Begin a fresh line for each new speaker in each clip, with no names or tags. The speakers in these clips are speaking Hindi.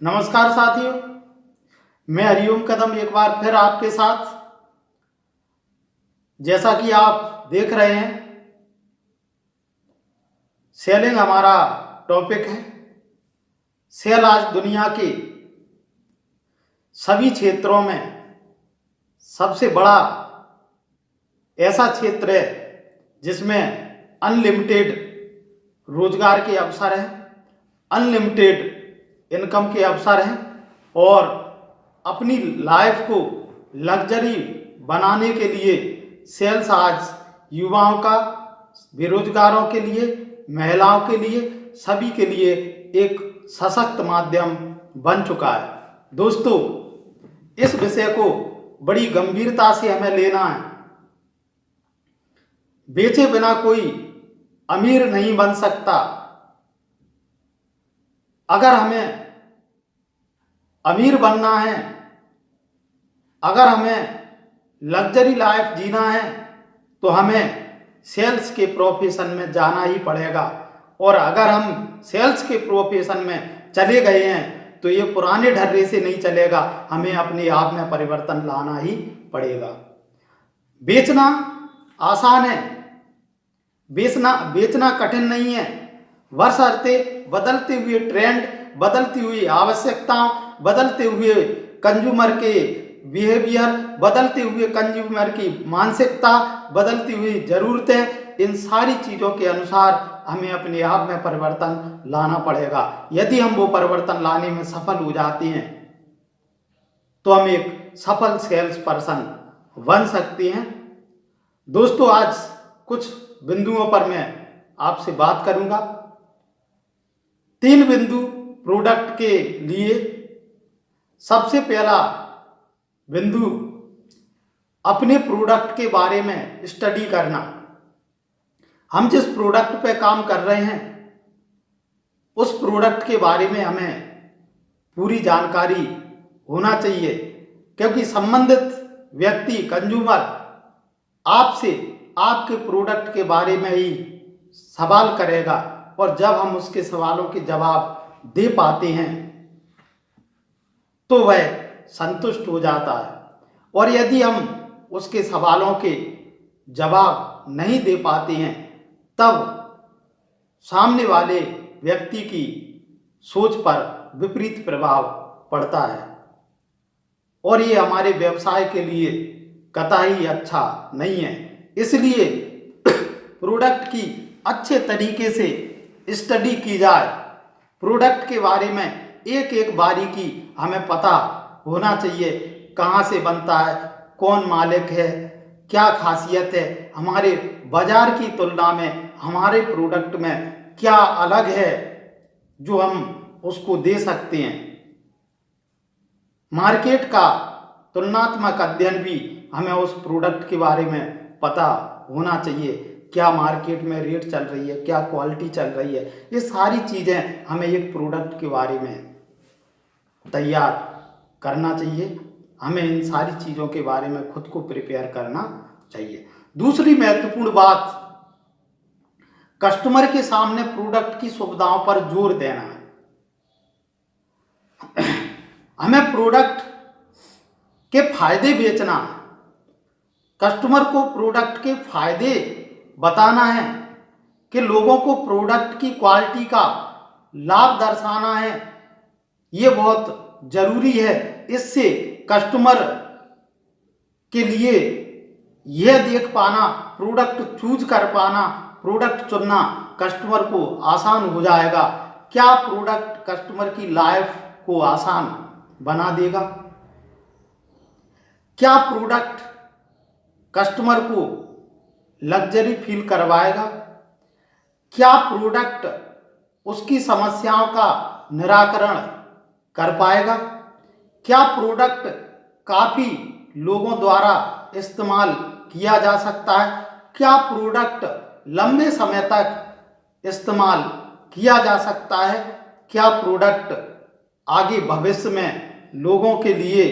नमस्कार साथियों, मैं हरिओम कदम एक बार फिर आपके साथ। जैसा कि आप देख रहे हैं, सेलिंग हमारा टॉपिक है। सेल आज दुनिया के सभी क्षेत्रों में सबसे बड़ा ऐसा क्षेत्र है जिसमें अनलिमिटेड रोजगार के अवसर हैं, अनलिमिटेड इनकम के अवसर हैं और अपनी लाइफ को लग्जरी बनाने के लिए सेल्स आज युवाओं का, बेरोजगारों के लिए, महिलाओं के लिए, सभी के लिए एक सशक्त माध्यम बन चुका है। दोस्तों, इस विषय को बड़ी गंभीरता से हमें लेना है। बेचे बिना कोई अमीर नहीं बन सकता। अगर हमें अमीर बनना है, अगर हमें लग्जरी लाइफ जीना है, तो हमें सेल्स के प्रोफेशन में जाना ही पड़ेगा। और अगर हम सेल्स के प्रोफेशन में चले गए हैं तो ये पुराने ढर्रे से नहीं चलेगा, हमें अपने आप में परिवर्तन लाना ही पड़ेगा। बेचना आसान है, बेचना कठिन नहीं है। बशर्ते बदलते हुए ट्रेंड, बदलती हुई आवश्यकताओं, बदलते हुए कंज्यूमर के बिहेवियर, बदलते हुए कंज्यूमर की मानसिकता, बदलती हुई ज़रूरतें, इन सारी चीज़ों के अनुसार हमें अपने आप में परिवर्तन लाना पड़ेगा। यदि हम वो परिवर्तन लाने में सफल हो जाते हैं तो हम एक सफल सेल्स पर्सन बन सकते हैं। दोस्तों, आज कुछ बिंदुओं पर मैं आपसे बात करूंगा। 3 बिंदु प्रोडक्ट के लिए। सबसे पहला बिंदु, अपने प्रोडक्ट के बारे में स्टडी करना। हम जिस प्रोडक्ट पे काम कर रहे हैं उस प्रोडक्ट के बारे में हमें पूरी जानकारी होना चाहिए, क्योंकि संबंधित व्यक्ति, कंज्यूमर आपसे आपके प्रोडक्ट के बारे में ही सवाल करेगा और जब हम उसके सवालों के जवाब दे पाते हैं तो वह संतुष्ट हो जाता है। और यदि हम उसके सवालों के जवाब नहीं दे पाते हैं तब सामने वाले व्यक्ति की सोच पर विपरीत प्रभाव पड़ता है और ये हमारे व्यवसाय के लिए कतई अच्छा नहीं है। इसलिए प्रोडक्ट की अच्छे तरीके से स्टडी की जाए। प्रोडक्ट के बारे में एक एक बारीकी हमें पता होना चाहिए। कहाँ से बनता है, कौन मालिक है, क्या खासियत है, हमारे बाजार की तुलना में हमारे प्रोडक्ट में क्या अलग है जो हम उसको दे सकते हैं। मार्केट का तुलनात्मक अध्ययन भी हमें उस प्रोडक्ट के बारे में पता होना चाहिए। क्या मार्केट में रेट चल रही है, क्या क्वालिटी चल रही है, ये सारी चीज़ें हमें एक प्रोडक्ट के बारे में तैयार करना चाहिए। हमें इन सारी चीज़ों के बारे में खुद को प्रिपेयर करना चाहिए। दूसरी महत्वपूर्ण बात, कस्टमर के सामने प्रोडक्ट की सुविधाओं पर जोर देना है। हमें प्रोडक्ट के फायदे बेचना है। कस्टमर को प्रोडक्ट के फायदे बताना है कि लोगों को प्रोडक्ट की क्वालिटी का लाभ दर्शाना है। ये बहुत जरूरी है। इससे कस्टमर के लिए यह देख पाना, प्रोडक्ट चूज कर पाना, प्रोडक्ट चुनना कस्टमर को आसान हो जाएगा। क्या प्रोडक्ट कस्टमर की लाइफ को आसान बना देगा? क्या प्रोडक्ट कस्टमर को लग्जरी फील करवाएगा? क्या प्रोडक्ट उसकी समस्याओं का निराकरण कर पाएगा? क्या प्रोडक्ट काफ़ी लोगों द्वारा इस्तेमाल किया जा सकता है? क्या प्रोडक्ट लंबे समय तक इस्तेमाल किया जा सकता है? क्या प्रोडक्ट आगे भविष्य में लोगों के लिए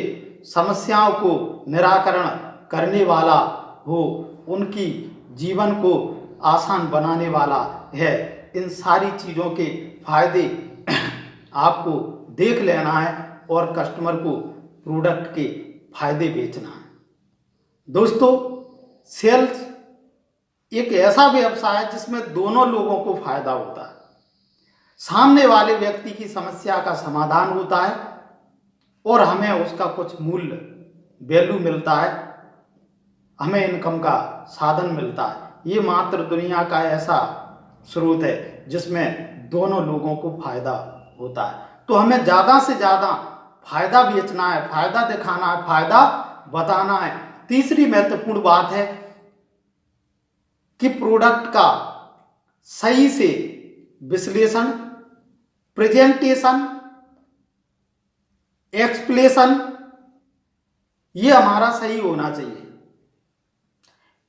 समस्याओं को निराकरण करने वाला हो, उनकी जीवन को आसान बनाने वाला है? इन सारी चीज़ों के फायदे आपको देख लेना है और कस्टमर को प्रोडक्ट के फायदे बेचना है। दोस्तों, सेल्स एक ऐसा व्यवसाय है जिसमें दोनों लोगों को फायदा होता है। सामने वाले व्यक्ति की समस्या का समाधान होता है और हमें उसका कुछ मूल्य वैल्यू मिलता है, हमें इनकम का साधन मिलता है। ये मात्र दुनिया का ऐसा स्रोत है जिसमें दोनों लोगों को फायदा होता है। तो हमें ज़्यादा से ज़्यादा फायदा बेचना है, फायदा दिखाना है, फायदा बताना है। तीसरी महत्वपूर्ण बात है कि प्रोडक्ट का सही से विश्लेषण, प्रेजेंटेशन, एक्सप्लेनेशन ये हमारा सही होना चाहिए।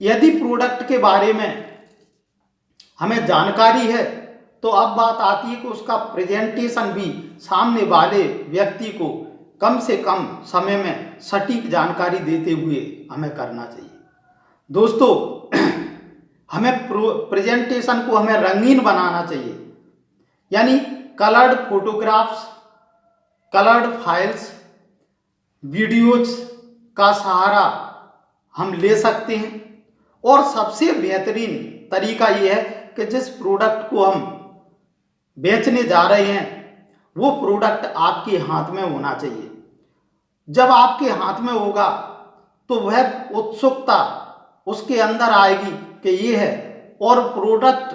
यदि प्रोडक्ट के बारे में हमें जानकारी है तो अब बात आती है कि उसका प्रेजेंटेशन भी सामने वाले व्यक्ति को कम से कम समय में सटीक जानकारी देते हुए हमें करना चाहिए। दोस्तों, हमें प्रेजेंटेशन को हमें रंगीन बनाना चाहिए, यानी coloured photographs, coloured files, videos का सहारा हम ले सकते हैं। और सबसे बेहतरीन तरीका ये है कि जिस प्रोडक्ट को हम बेचने जा रहे हैं वो प्रोडक्ट आपके हाथ में होना चाहिए। जब आपके हाथ में होगा तो वह उत्सुकता उसके अंदर आएगी कि ये है, और प्रोडक्ट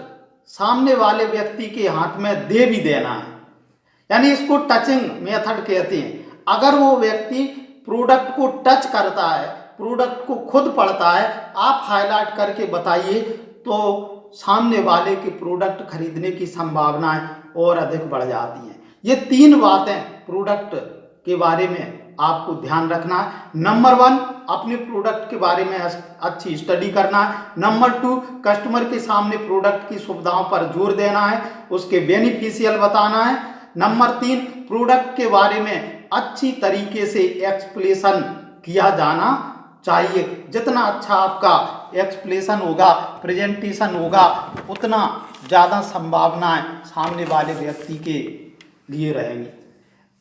सामने वाले व्यक्ति के हाथ में दे भी देना है, यानी इसको टचिंग मेथड कहते हैं। अगर वो व्यक्ति प्रोडक्ट को टच करता है, प्रोडक्ट को खुद पढ़ता है, आप हाईलाइट करके बताइए, तो सामने वाले के प्रोडक्ट खरीदने की संभावनाएं और अधिक बढ़ जाती हैं। ये 3 बातें प्रोडक्ट के बारे में आपको ध्यान रखना है। नंबर 1, अपने प्रोडक्ट के बारे में अच्छी स्टडी करना है। नंबर 2, कस्टमर के सामने प्रोडक्ट की सुविधाओं पर जोर देना है, उसके बेनिफिशियल बताना है। नंबर 3, प्रोडक्ट के बारे में अच्छी तरीके से एक्सप्लेनेशन किया जाना चाहिए। जितना अच्छा आपका एक्सप्लेनेशन होगा, प्रेजेंटेशन होगा, उतना ज़्यादा संभावनाएं सामने वाले व्यक्ति के लिए रहेंगी।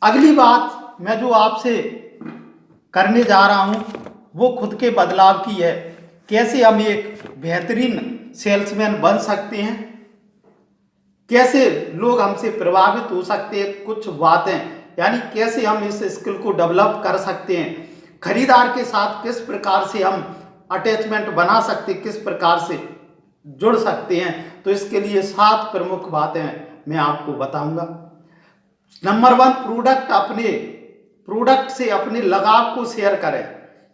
अगली बात मैं जो आपसे करने जा रहा हूं वो खुद के बदलाव की है। कैसे हम एक बेहतरीन सेल्समैन बन सकते हैं, कैसे लोग हमसे प्रभावित हो सकते हैं, कुछ बातें, यानी कैसे हम इस स्किल को डेवलप कर सकते हैं, खरीदार के साथ किस प्रकार से हम अटैचमेंट बना सकते हैं, किस प्रकार से जुड़ सकते हैं। तो इसके लिए 7 प्रमुख बातें मैं आपको बताऊंगा। नंबर 1, प्रोडक्ट से अपने लगाव को शेयर करें।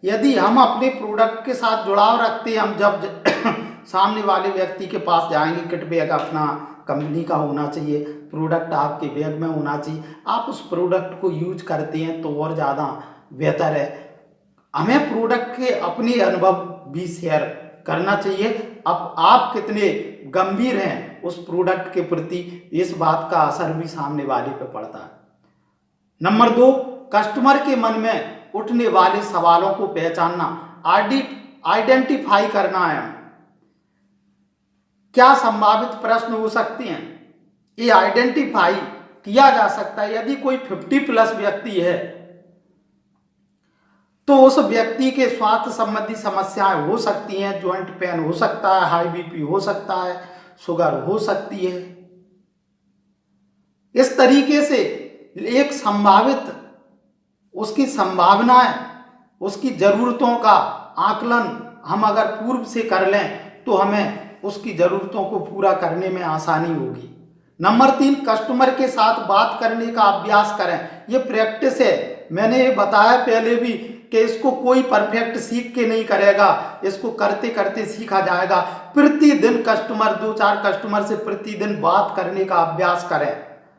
यदि हम अपने प्रोडक्ट के साथ जुड़ाव रखते हैं, हम जब सामने वाले व्यक्ति के पास जाएंगे, किट बैग अपना कंपनी का होना चाहिए, प्रोडक्ट आपके बैग में होना चाहिए, आप उस प्रोडक्ट को यूज करते हैं तो और ज़्यादा बेहतर है। हमें प्रोडक्ट के अपने अनुभव भी शेयर करना चाहिए। अब आप कितने गंभीर हैं उस प्रोडक्ट के प्रति, इस बात का असर भी सामने वाले पे पड़ता है। नंबर 2, कस्टमर के मन में उठने वाले सवालों को पहचानना, आइडेंटिफाई करना है। क्या संभावित प्रश्न हो सकते हैं, ये आइडेंटिफाई किया जा सकता है। यदि कोई 50+ व्यक्ति है तो उस व्यक्ति के स्वास्थ्य संबंधी समस्याएं हो सकती हैं, जॉइंट पेन हो सकता है, हाई बीपी हो सकता है, शुगर हो सकती है। इस तरीके से एक संभावित उसकी संभावनाएं, उसकी जरूरतों का आकलन हम अगर पूर्व से कर लें तो हमें उसकी जरूरतों को पूरा करने में आसानी होगी। नंबर 3, कस्टमर के साथ बात करने का अभ्यास करें। ये प्रैक्टिस है, मैंने ये बताया पहले भी कि इसको कोई परफेक्ट सीख के नहीं करेगा, इसको करते करते सीखा जाएगा। प्रतिदिन 2-4 कस्टमर से प्रतिदिन बात करने का अभ्यास करें।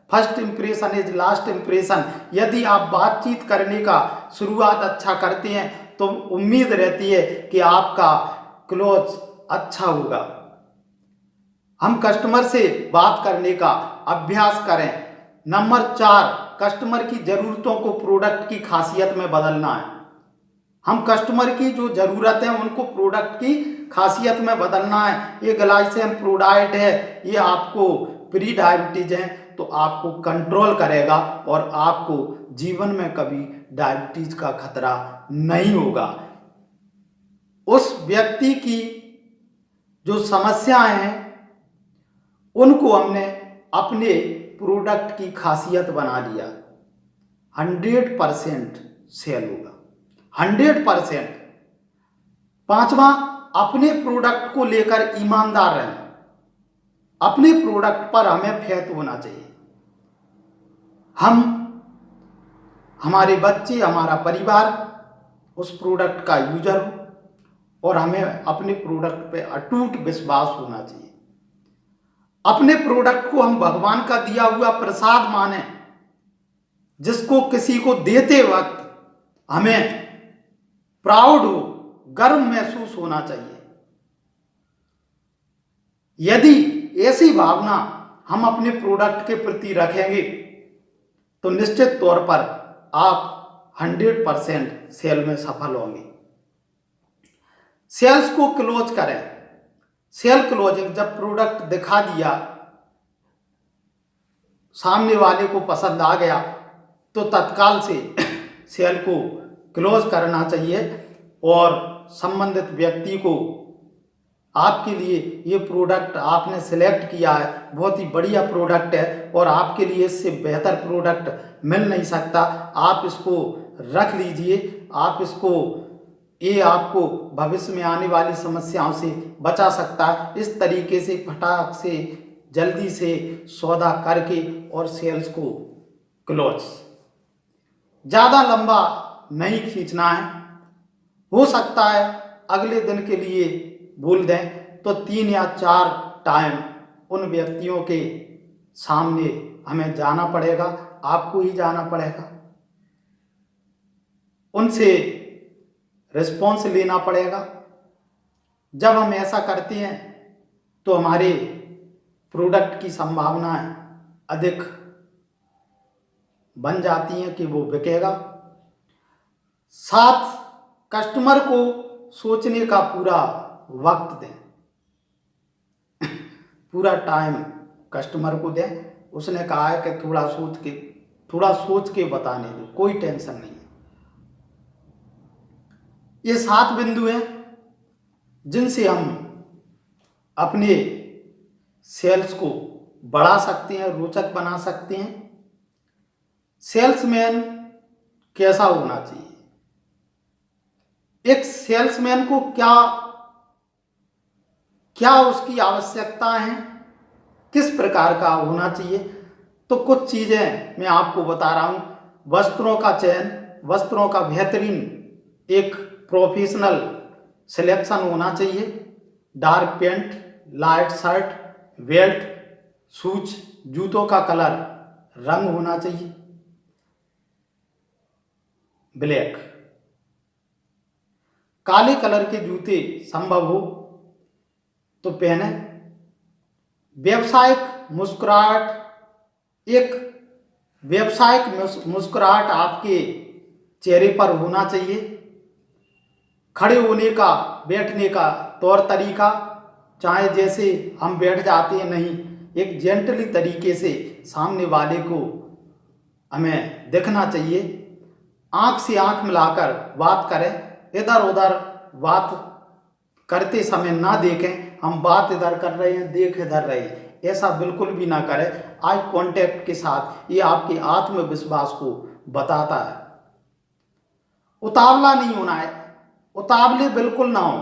First impression is last impression. यदि आप बातचीत करने का शुरुआत अच्छा करते हैं तो उम्मीद रहती है कि आपका क्लोज अच्छा होगा। हम कस्टमर से बात करने का अभ्यास करें। नंबर 4, कस्टमर की जरूरतों को प्रोडक्ट की खासियत में बदलना है। हम कस्टमर की जो जरूरत है उनको प्रोडक्ट की खासियत में बदलना है। ये ग्लाइसेम प्रोडाइट है, ये आपको प्री डायबिटीज है तो आपको कंट्रोल करेगा और आपको जीवन में कभी डायबिटीज का खतरा नहीं होगा। उस व्यक्ति की जो समस्याएं हैं उनको हमने अपने प्रोडक्ट की खासियत बना लिया। 100% सेल होगा, 100%। पांचवा, अपने प्रोडक्ट को लेकर ईमानदार रहें। अपने प्रोडक्ट पर हमें फेथ होना चाहिए। हमारे बच्चे, हमारा परिवार उस प्रोडक्ट का यूजर हो और हमें अपने प्रोडक्ट पे अटूट विश्वास होना चाहिए। अपने प्रोडक्ट को हम भगवान का दिया हुआ प्रसाद माने, जिसको किसी को देते वक्त हमें प्राउड हो, गर्व महसूस होना चाहिए। यदि ऐसी भावना हम अपने प्रोडक्ट के प्रति रखेंगे तो निश्चित तौर पर आप 100% सेल में सफल होंगे। सेल्स को क्लोज करें। सेल क्लोजिंग, जब प्रोडक्ट दिखा दिया, सामने वाले को पसंद आ गया तो तत्काल से सेल को क्लोज करना चाहिए और संबंधित व्यक्ति को आपके लिए ये प्रोडक्ट आपने सिलेक्ट किया है, बहुत ही बढ़िया प्रोडक्ट है और आपके लिए इससे बेहतर प्रोडक्ट मिल नहीं सकता, आप इसको रख लीजिए। आप इसको, ये आपको भविष्य में आने वाली समस्याओं से बचा सकता है। इस तरीके से फटाक से जल्दी से सौदा करके और सेल्स को क्लोज। ज़्यादा लंबा नहीं खींचना है। हो सकता है अगले दिन के लिए भूल दें तो 3 या 4 टाइम उन व्यक्तियों के सामने हमें जाना पड़ेगा, आपको ही जाना पड़ेगा, उनसे रिस्पॉन्स लेना पड़ेगा। जब हम ऐसा करते हैं तो हमारे प्रोडक्ट की संभावनाएं अधिक बन जाती हैं कि वो बिकेगा। साथ कस्टमर को सोचने का पूरा वक्त दें, पूरा टाइम कस्टमर को दें। उसने कहा है कि थोड़ा सोच के बताने दो, कोई टेंशन नहीं है। ये 7 बिंदु हैं जिनसे हम अपने सेल्स को बढ़ा सकते हैं, रोचक बना सकते हैं। सेल्समैन कैसा होना चाहिए? एक सेल्समैन को क्या उसकी आवश्यकता है, किस प्रकार का होना चाहिए? तो कुछ चीजें मैं आपको बता रहा हूं। वस्त्रों का चयन, वस्त्रों का बेहतरीन एक प्रोफेशनल सिलेक्शन होना चाहिए। Dark pant, light shirt, belt, shoes, जूतों का कलर, रंग होना चाहिए ब्लैक। काले कलर के जूते संभव हो तो पहने। व्यावसायिक मुस्कुराहट, एक व्यावसायिक मुस्कुराहट आपके चेहरे पर होना चाहिए। खड़े होने का, बैठने का तौर तरीका, चाहे जैसे हम बैठ जाते हैं, नहीं, एक जेंटली तरीके से सामने वाले को हमें देखना चाहिए। आंख से आंख मिलाकर बात करें। इधर उधर बात करते समय ना देखें, हम बात इधर कर रहे हैं, देख इधर रहे हैं, ऐसा बिल्कुल भी ना करें। आई कांटेक्ट के साथ ये आपके आत्मविश्वास को बताता है। उतावला नहीं होना है, उतावले बिल्कुल ना हो।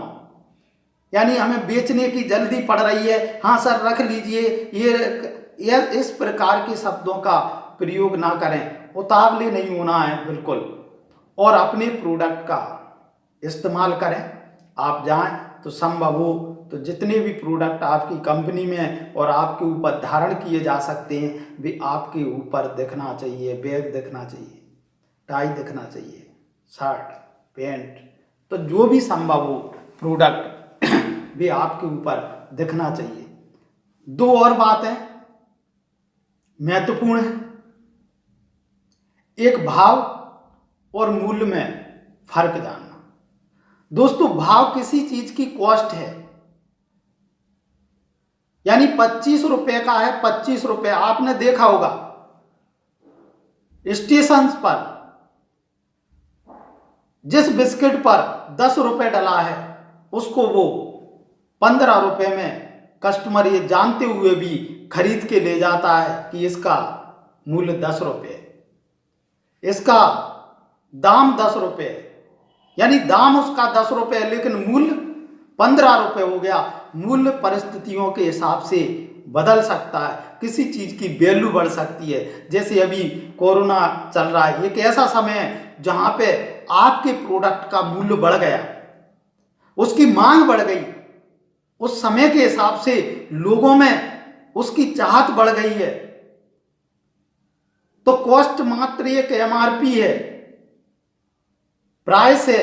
यानी हमें बेचने की जल्दी पड़ रही है, हाँ सर रख लीजिए, ये इस प्रकार के शब्दों का प्रयोग ना करें। उतावले नहीं होना है बिल्कुल, और अपने प्रोडक्ट का इस्तेमाल करें। आप जाएं तो संभव हो तो जितने भी प्रोडक्ट आपकी कंपनी में और आपके ऊपर धारण किए जा सकते हैं वे आपके ऊपर दिखना चाहिए। बैग दिखना चाहिए, टाई दिखना चाहिए, शर्ट, पैंट, तो जो भी संभव हो प्रोडक्ट वे आपके ऊपर दिखना चाहिए। 2 और बातें महत्वपूर्ण है। एक, भाव और मूल्य में फर्क जानना। दोस्तों, भाव किसी चीज की कॉस्ट है, यानी 25 रुपए का है, 25 रुपए। आपने देखा होगा स्टेशन पर जिस बिस्किट पर 10 रुपए डला है उसको वो 15 रुपए में कस्टमर ये जानते हुए भी खरीद के ले जाता है कि इसका मूल्य 10 रुपए, इसका दाम 10 रुपए, यानी दाम उसका 10 रुपए लेकिन मूल्य 15 रुपए हो गया। मूल्य परिस्थितियों के हिसाब से बदल सकता है, किसी चीज की वैल्यू बढ़ सकती है। जैसे अभी कोरोना चल रहा है, एक ऐसा समय है जहां पे आपके प्रोडक्ट का मूल्य बढ़ गया, उसकी मांग बढ़ गई, उस समय के हिसाब से लोगों में उसकी चाहत बढ़ गई है। तो कॉस्ट मात्र एक एमआरपी है, प्राइस है,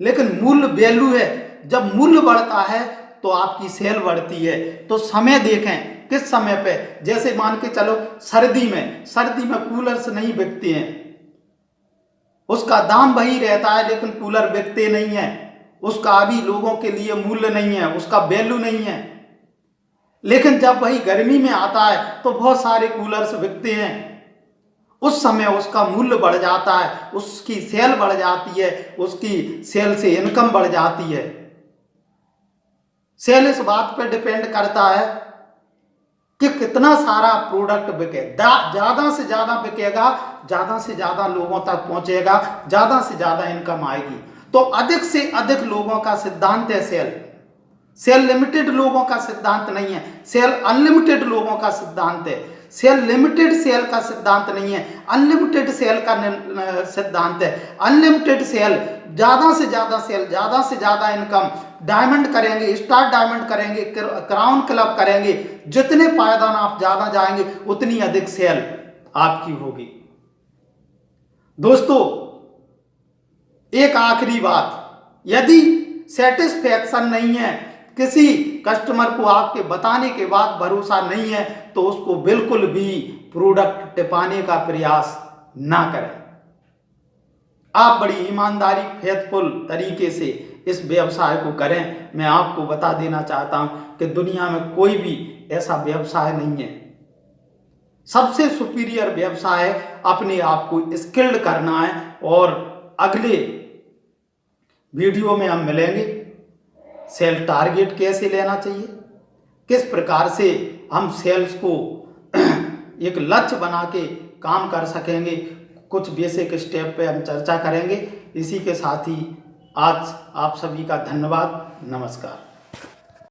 लेकिन मूल्य वैल्यू है। जब मूल्य बढ़ता है तो आपकी सेल बढ़ती है। तो समय देखें किस समय पे, जैसे मान के चलो सर्दी में कूलर्स नहीं बिकते हैं, उसका दाम वही रहता है लेकिन कूलर बिकते नहीं है, उसका अभी लोगों के लिए मूल्य नहीं है, उसका वैल्यू नहीं है। लेकिन जब वही गर्मी में आता है तो बहुत सारे कूलर्स बिकते हैं, उस समय उसका मूल्य बढ़ जाता है, उसकी सेल बढ़ जाती है, उसकी सेल से इनकम बढ़ जाती है। सेल इस बात पर डिपेंड करता है कि कितना सारा प्रोडक्ट बिके, ज्यादा से ज्यादा बिकेगा, ज्यादा से ज्यादा लोगों तक पहुंचेगा, ज्यादा से ज्यादा इनकम आएगी। तो अधिक से अधिक लोगों का सिद्धांत है सेल। सेल लिमिटेड लोगों का सिद्धांत नहीं है, सेल अनलिमिटेड लोगों का सिद्धांत है। सेल लिमिटेड सेल का सिद्धांत नहीं है, अनलिमिटेड सेल का सिद्धांत है। अनलिमिटेड सेल, ज्यादा से ज्यादा सेल, ज्यादा से ज्यादा इनकम। डायमंड करेंगे, स्टार डायमंड करेंगे, क्राउन क्लब करेंगे, जितने पायदान आप ज्यादा जाएंगे उतनी अधिक सेल आपकी होगी। दोस्तों एक आखिरी बात, यदि सेटिस्फैक्शन नहीं है, किसी कस्टमर को आपके बताने के बाद भरोसा नहीं है, तो उसको बिल्कुल भी प्रोडक्ट टिपाने का प्रयास ना करें। आप बड़ी ईमानदारी, फेथफुल तरीके से इस व्यवसाय को करें। मैं आपको बता देना चाहता हूं कि दुनिया में कोई भी ऐसा व्यवसाय नहीं है। सबसे सुपीरियर व्यवसाय है अपने आप को स्किल्ड करना है। और अगले वीडियो में हम मिलेंगे, सेल टारगेट कैसे लेना चाहिए, किस प्रकार से हम सेल्स को एक लक्ष्य बना के काम कर सकेंगे, कुछ बेसिक स्टेप पे हम चर्चा करेंगे। इसी के साथ ही आज आप सभी का धन्यवाद, नमस्कार।